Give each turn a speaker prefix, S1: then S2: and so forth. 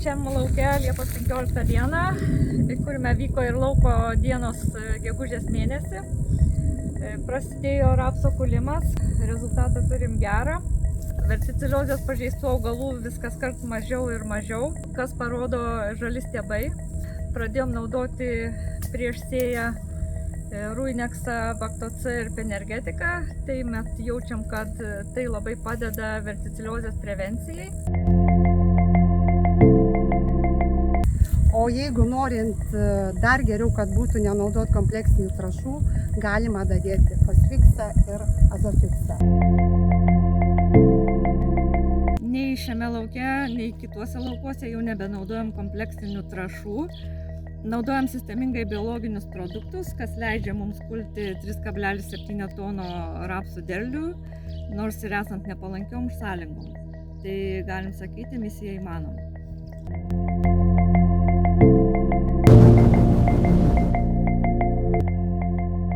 S1: trečiam lauke Liepos 15 dieną, kuriame vyko ir lauko dienos gegužės mėnesį. Prasidėjo rapso kūlimas, rezultatą turim gerą. Verticiliozės pažeistų augalų viskas kart mažiau ir mažiau, kas parodo žali stiebai. Pradėjom naudoti prieš sėją Ruineksą, Bacto-C ir Penergetiką, tai mes jaučiam, kad tai labai padeda verticiliozės prevencijai.
S2: O jeigu norint dar geriau, kad būtų nenaudot kompleksinių trąšų, galima dadėti fosfiksą ir azofiksą.
S1: Nei šiame lauke, nei kituose laukuose jau nebenaudojam kompleksinių trąšų. Naudojam sistemingai biologinius produktus, kas leidžia mums kulti 3,7 tono rapsų derlių, nors ir esant nepalankiom sąlygom. Tai galim sakyti, misija įmanoma.